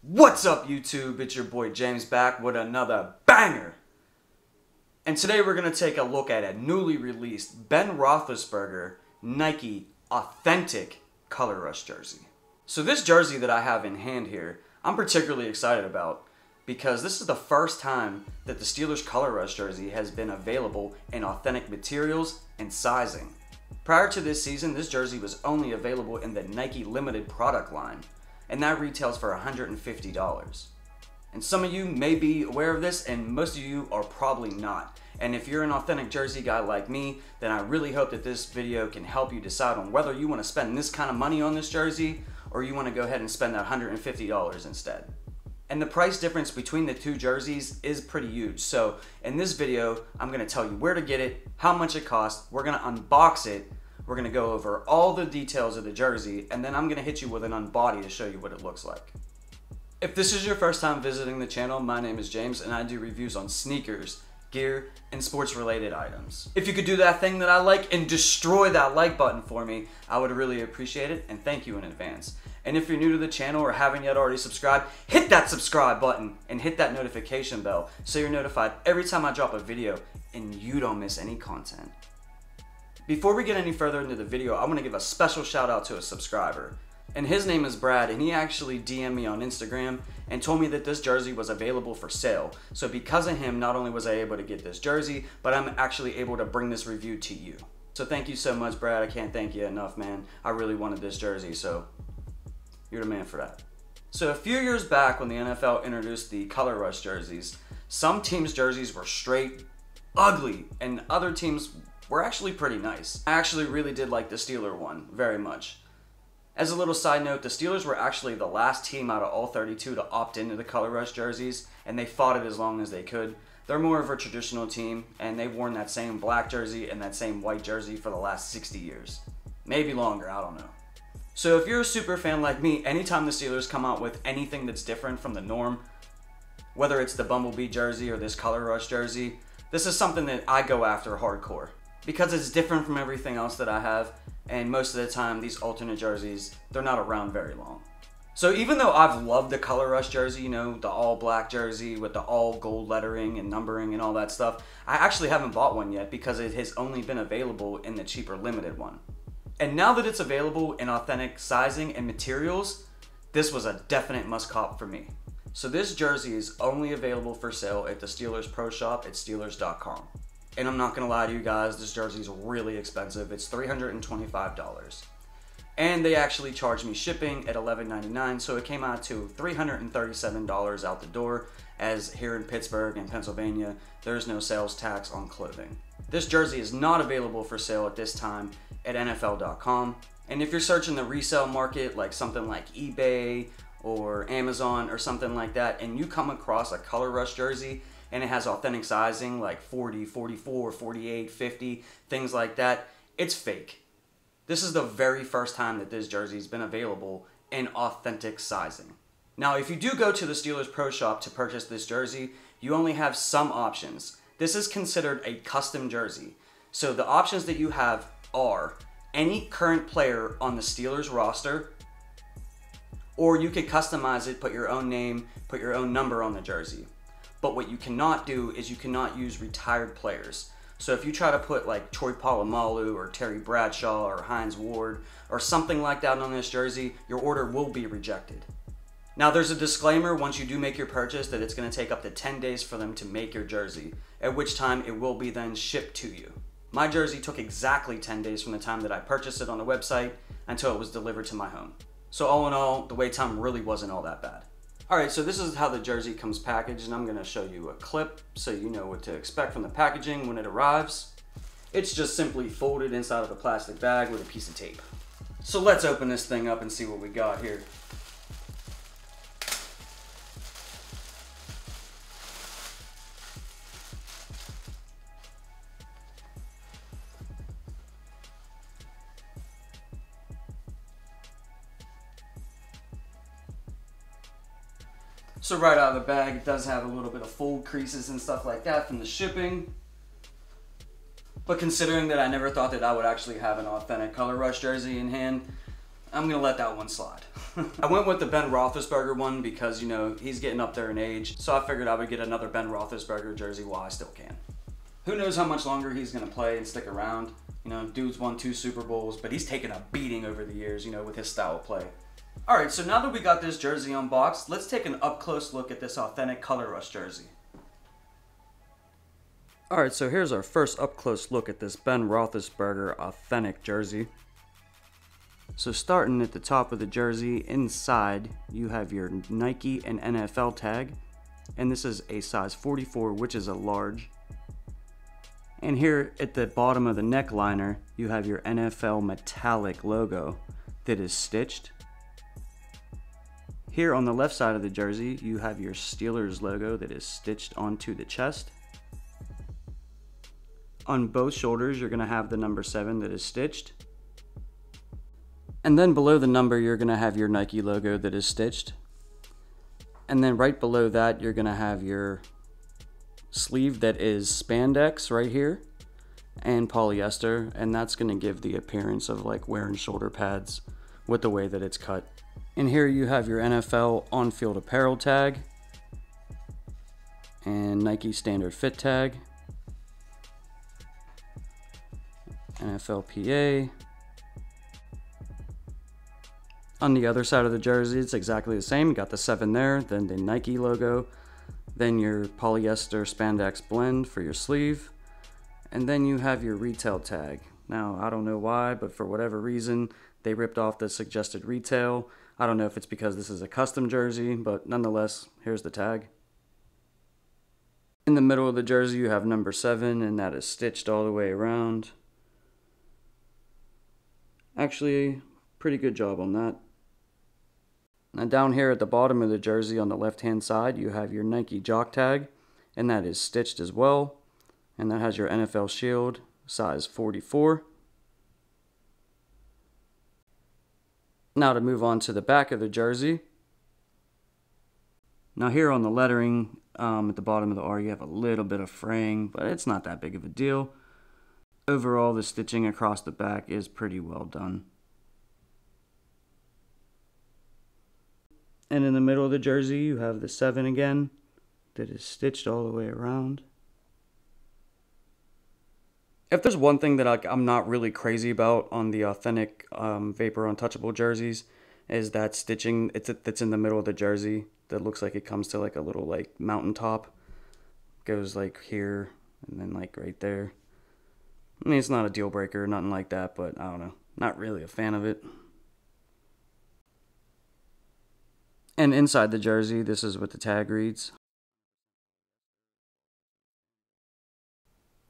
What's up, YouTube? It's your boy James back with another banger. And today we're going to take a look at a newly released Ben Roethlisberger Nike Authentic Color Rush jersey. So this jersey that I have in hand here, I'm particularly excited about because this is the first time that the Steelers Color Rush jersey has been available in authentic materials and sizing. Prior to this season, this jersey was only available in the Nike limited product line, and that retails for $150. And some of you may be aware of this, and most of you are probably not. And if you're an authentic jersey guy like me, then I really hope that this video can help you decide on whether you want to spend this kind of money on this jersey, or you want to go ahead and spend that $150 instead. And the price difference between the two jerseys is pretty huge. So in this video, I'm going to tell you where to get it, how much it costs, we're going to unbox it, we're going to go over all the details of the jersey, and then I'm going to hit you with an unbody to show you what it looks like. If this is your first time visiting the channel, my name is James and I do reviews on sneakers, gear, and sports related items. If you could do that thing that I like and destroy that like button for me, I would really appreciate it, and thank you in advance. And if you're new to the channel or haven't yet already subscribed, hit that subscribe button and hit that notification bell so you're notified every time I drop a video and you don't miss any content. Before we get any further into the video, I want to give a special shout out to a subscriber. And his name is Brad, and he actually DM'd me on Instagram and told me that this jersey was available for sale. So because of him, not only was I able to get this jersey, but I'm actually able to bring this review to you. So thank you so much, Brad. I can't thank you enough, man. I really wanted this jersey, so you're the man for that. So a few years back when the NFL introduced the Color Rush jerseys, some teams' jerseys were straight ugly, and other teams were actually pretty nice. I actually really did like the Steeler one very much. As a little side note, the Steelers were actually the last team out of all 32 to opt into the Color Rush jerseys, and they fought it as long as they could. They're more of a traditional team, and they've worn that same black jersey and that same white jersey for the last 60 years. Maybe longer, I don't know. So if you're a super fan like me, anytime the Steelers come out with anything that's different from the norm, whether it's the Bumblebee jersey or this Color Rush jersey, this is something that I go after hardcore. Because it's different from everything else that I have, and most of the time these alternate jerseys, they're not around very long. So even though I've loved the Color Rush jersey, you know, the all black jersey with the all gold lettering and numbering and all that stuff, I actually haven't bought one yet because it has only been available in the cheaper limited one. And now that it's available in authentic sizing and materials, this was a definite must cop for me. So this jersey is only available for sale at the Steelers Pro Shop at Steelers.com. And I'm not gonna lie to you guys, this jersey is really expensive. It's $325. And they actually charged me shipping at $11.99, so it came out to $337 out the door, as here in Pittsburgh and Pennsylvania, there's no sales tax on clothing. This jersey is not available for sale at this time at NFL.com. And if you're searching the resale market, like something like eBay or Amazon or something like that, and you come across a Color Rush jersey, and it has authentic sizing like 40, 44, 48, 50, things like that, it's fake. This is the very first time that this jersey's been available in authentic sizing. Now, if you do go to the Steelers Pro Shop to purchase this jersey, you only have some options. This is considered a custom jersey. So the options that you have are any current player on the Steelers roster, or you could customize it, put your own name, put your own number on the jersey. But what you cannot do is you cannot use retired players. So if you try to put like Troy Polamalu or Terry Bradshaw or Hines Ward or something like that on this jersey, your order will be rejected. Now there's a disclaimer once you do make your purchase that it's going to take up to 10 days for them to make your jersey, at which time it will be then shipped to you. My jersey took exactly 10 days from the time that I purchased it on the website until it was delivered to my home. So all in all, the wait time really wasn't all that bad. Alright, so this is how the jersey comes packaged, and I'm going to show you a clip so you know what to expect from the packaging when it arrives. It's just simply folded inside of a plastic bag with a piece of tape. So let's open this thing up and see what we got here. So right out of the bag, it does have a little bit of fold creases and stuff like that from the shipping. But considering that I never thought that I would actually have an authentic Color Rush jersey in hand, I'm gonna let that one slide. I went with the Ben Roethlisberger one because, you know, he's getting up there in age, so I figured I would get another Ben Roethlisberger jersey while I still can. Who knows how much longer he's gonna play and stick around. You know, dude's won 2 Super Bowls, but he's taken a beating over the years, you know, with his style of play. All right, so now that we got this jersey unboxed, let's take an up-close look at this authentic Color Rush jersey. All right, so here's our first up-close look at this Ben Roethlisberger authentic jersey. So starting at the top of the jersey, inside you have your Nike and NFL tag, and this is a size 44, which is a large. And here at the bottom of the neckliner, you have your NFL metallic logo that is stitched. Here on the left side of the jersey, you have your Steelers logo that is stitched onto the chest. On both shoulders, you're going to have the number 7 that is stitched. And then below the number, you're going to have your Nike logo that is stitched. And then right below that, you're going to have your sleeve that is spandex right here and polyester. And that's going to give the appearance of like wearing shoulder pads with the way that it's cut. And here you have your NFL on-field apparel tag and Nike standard fit tag. NFLPA. On the other side of the jersey, it's exactly the same. You got the 7 there, then the Nike logo, then your polyester spandex blend for your sleeve, and then you have your retail tag. Now, I don't know why, but for whatever reason, they ripped off the suggested retail. I don't know if it's because this is a custom jersey, but nonetheless, here's the tag. In the middle of the jersey, you have number 7, and that is stitched all the way around. Actually, pretty good job on that. Now down here at the bottom of the jersey on the left-hand side, you have your Nike jock tag, and that is stitched as well. And that has your NFL shield, size 44. Now to move on to the back of the jersey. Now here on the lettering, at the bottom of the R, you have a little bit of fraying, but it's not that big of a deal. Overall, the stitching across the back is pretty well done. And in the middle of the jersey, you have the 7 again that is stitched all the way around. If there's one thing that I'm not really crazy about on the authentic Vapor Untouchable jerseys, is that stitching that's in the middle of the jersey that looks like it comes to like a little like mountaintop. Goes like here and then like right there. I mean, it's not a deal breaker, nothing like that, but I don't know. Not really a fan of it. And inside the jersey, this is what the tag reads.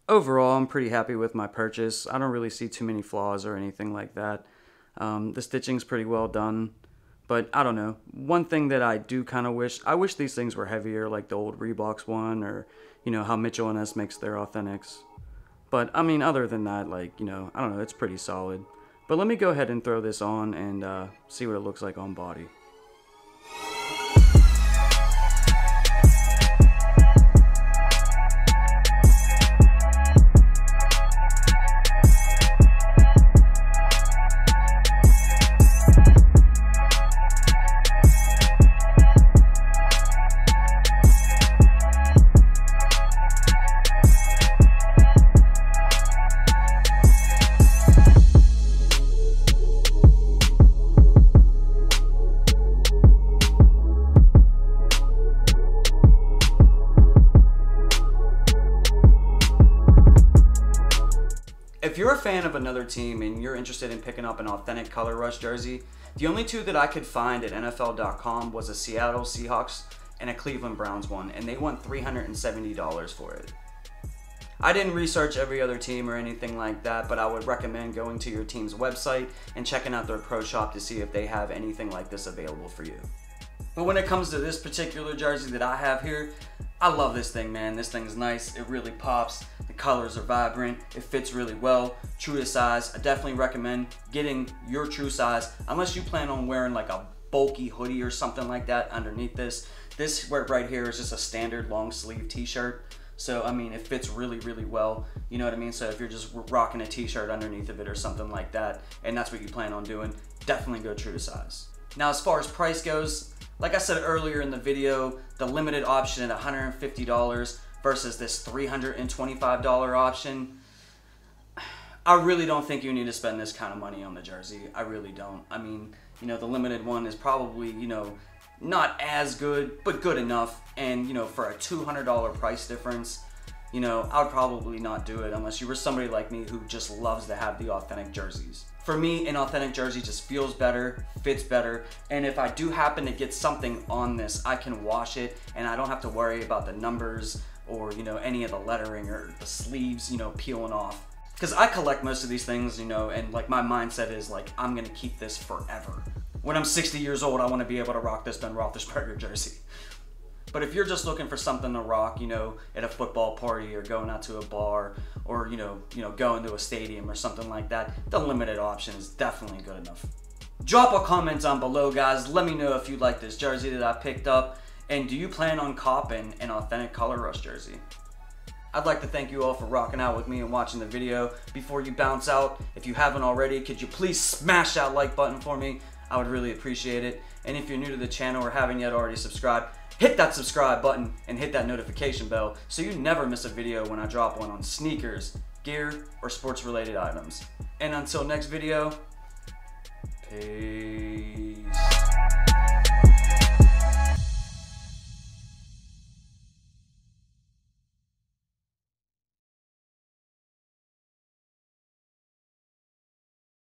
Overall, I'm pretty happy with my purchase. I don't really see too many flaws or anything like that. The stitching's pretty well done, but I don't know. One thing that I do kind of wish, I wish these things were heavier, like the old Reeboks one, or, you know, how Mitchell & S makes their authentics. But, I mean, other than that, like, you know, I don't know, it's pretty solid. But let me go ahead and throw this on and see what it looks like on body. If you're a fan of another team and you're interested in picking up an authentic Color Rush jersey, the only two that I could find at NFL.com was a Seattle Seahawks and a Cleveland Browns one, and they want $370 for it. I didn't research every other team or anything like that, but I would recommend going to your team's website and checking out their pro shop to see if they have anything like this available for you. But when it comes to this particular jersey that I have here, I love this thing, man. This thing's nice. It really pops. The colors are vibrant. It fits really well. True to size. I definitely recommend getting your true size, unless you plan on wearing like a bulky hoodie or something like that underneath this. This right here is just a standard long sleeve t-shirt. So, I mean, it fits really, really well. You know what I mean? So if you're just rocking a t-shirt underneath of it or something like that, and that's what you plan on doing, definitely go true to size. Now, as far as price goes, like I said earlier in the video, the limited option at $150 versus this $325 option, I really don't think you need to spend this kind of money on the jersey. I really don't. I mean, you know, the limited one is probably, you know, not as good, but good enough. And, you know, for a $200 price difference, you know, I would probably not do it unless you were somebody like me who just loves to have the authentic jerseys. For me, an authentic jersey just feels better, fits better, and if I do happen to get something on this, I can wash it and I don't have to worry about the numbers or, you know, any of the lettering or the sleeves, you know, peeling off. Because I collect most of these things, you know, and like my mindset is like, I'm gonna keep this forever. When I'm 60 years old, I wanna be able to rock this Ben Roethlisberger jersey. But if you're just looking for something to rock, you know, at a football party or going out to a bar or, you know, going to a stadium or something like that, the limited option is definitely good enough. Drop a comment down below, guys. Let me know if you like this jersey that I picked up, and do you plan on copping an authentic Color Rush jersey? I'd like to thank you all for rocking out with me and watching the video. Before you bounce out, if you haven't already, could you please smash that like button for me? I would really appreciate it. And if you're new to the channel or haven't yet already subscribed, hit that subscribe button and hit that notification bell so you never miss a video when I drop one on sneakers, gear, or sports related items. And until next video, peace.